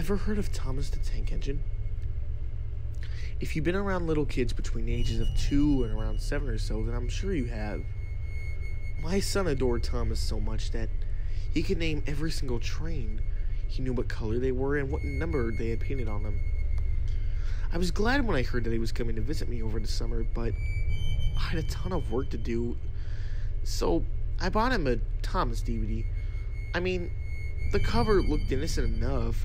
Ever heard of Thomas the Tank Engine? If you've been around little kids between the ages of 2 and around 7 or so, then I'm sure you have. My son adored Thomas so much that he could name every single train. He knew what color they were and what number they had painted on them. I was glad when I heard that he was coming to visit me over the summer, but I had a ton of work to do, so I bought him a Thomas DVD. I mean, the cover looked innocent enough.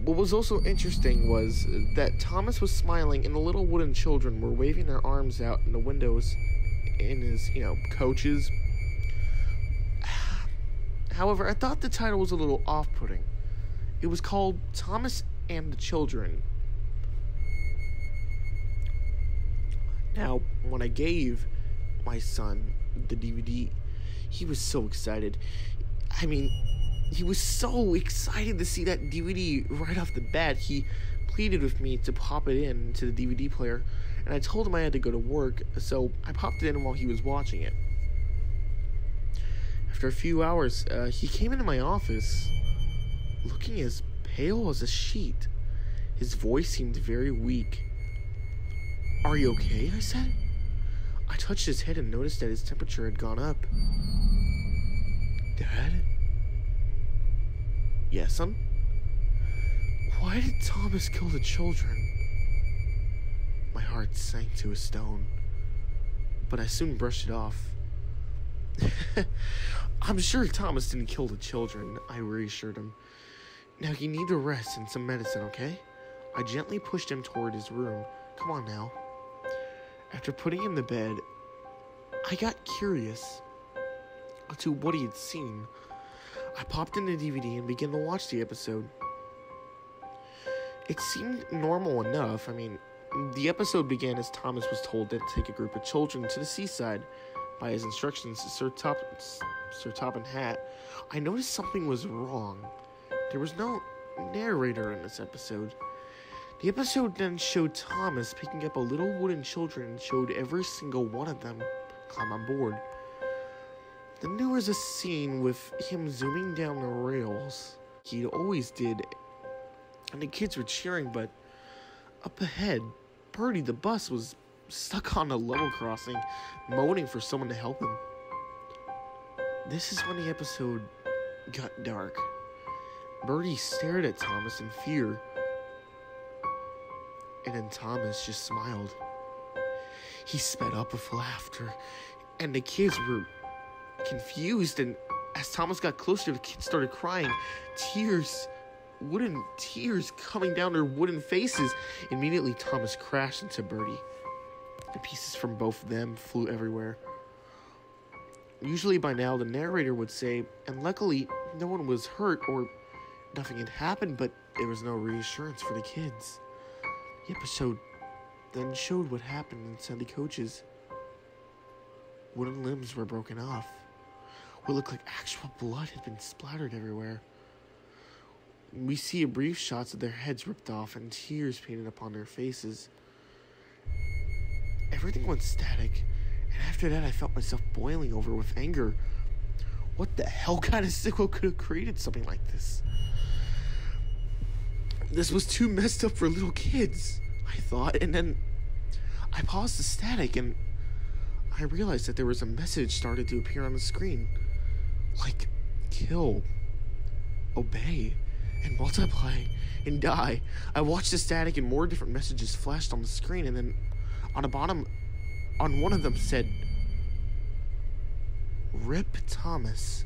What was also interesting was that Thomas was smiling and the little wooden children were waving their arms out in the windows in his, coaches. However, I thought the title was a little off-putting. It was called Thomas and the Children. Now, when I gave my son the DVD, he was so excited. He was so excited to see that DVD right off the bat. He pleaded with me to pop it into the DVD player, and I told him I had to go to work, so I popped it in while he was watching it. After a few hours, he came into my office, looking as pale as a sheet. His voice seemed very weak. "Are you okay?" I said. I touched his head and noticed that his temperature had gone up. "Dad?" "Yes, son?" "Why did Thomas kill the children?" My heart sank to a stone, but I soon brushed it off. "I'm sure Thomas didn't kill the children," I reassured him. "Now you need to rest and some medicine, okay?" I gently pushed him toward his room. "Come on now." After putting him to bed, I got curious to what he had seen. I popped in the DVD and began to watch the episode. It seemed normal enough. The episode began as Thomas was told to take a group of children to the seaside by his instructions to Sir Topham Hatt. I noticed something was wrong. There was no narrator in this episode. The episode then showed Thomas picking up a little wooden children and showed every single one of them climb on board. Then there was a scene with him zooming down the rails. He always did, and the kids were cheering, but up ahead, Birdie the bus was stuck on a level crossing, moaning for someone to help him. This is when the episode got dark. Birdie stared at Thomas in fear, and then Thomas just smiled. He sped up with laughter, and the kids were confused, and as Thomas got closer, the kids started crying. Wooden tears coming down their wooden faces. Immediately, Thomas crashed into Birdie. The pieces from both of them flew everywhere. Usually by now, the narrator would say, and luckily, no one was hurt or nothing had happened, but there was no reassurance for the kids. The episode then showed what happened inside the coaches. Wooden limbs were broken off. What looked like actual blood had been splattered everywhere. We see brief shots of their heads ripped off and tears painted upon their faces. Everything went static, and after that I felt myself boiling over with anger. What the hell kind of sicko could have created something like this? This was too messed up for little kids, I thought, and then I paused the static and I realized that there was a message started to appear on the screen. Like, kill, obey, and multiply, and die. I watched the static and more different messages flashed on the screen, and then on the bottom, on one of them said, "Rip Thomas."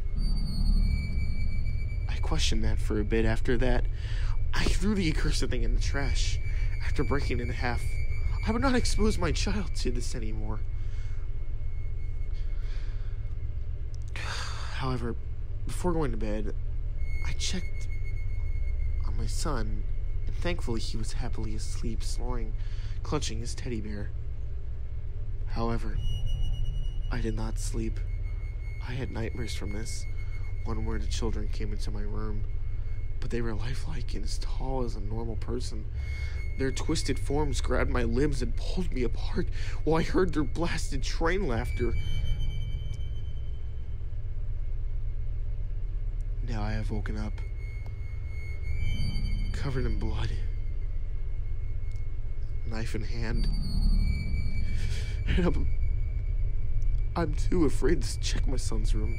I questioned that for a bit. After that, I threw the accursed thing in the trash. After breaking it in half, I would not expose my child to this anymore. However, before going to bed, I checked on my son, and thankfully he was happily asleep, snoring, clutching his teddy bear. However, I did not sleep. I had nightmares from this, one where the children came into my room, but they were lifelike and as tall as a normal person. Their twisted forms grabbed my limbs and pulled me apart while I heard their blasted train laughter. Now I have woken up. covered in blood. Knife in hand. And I'm too afraid to check my son's room.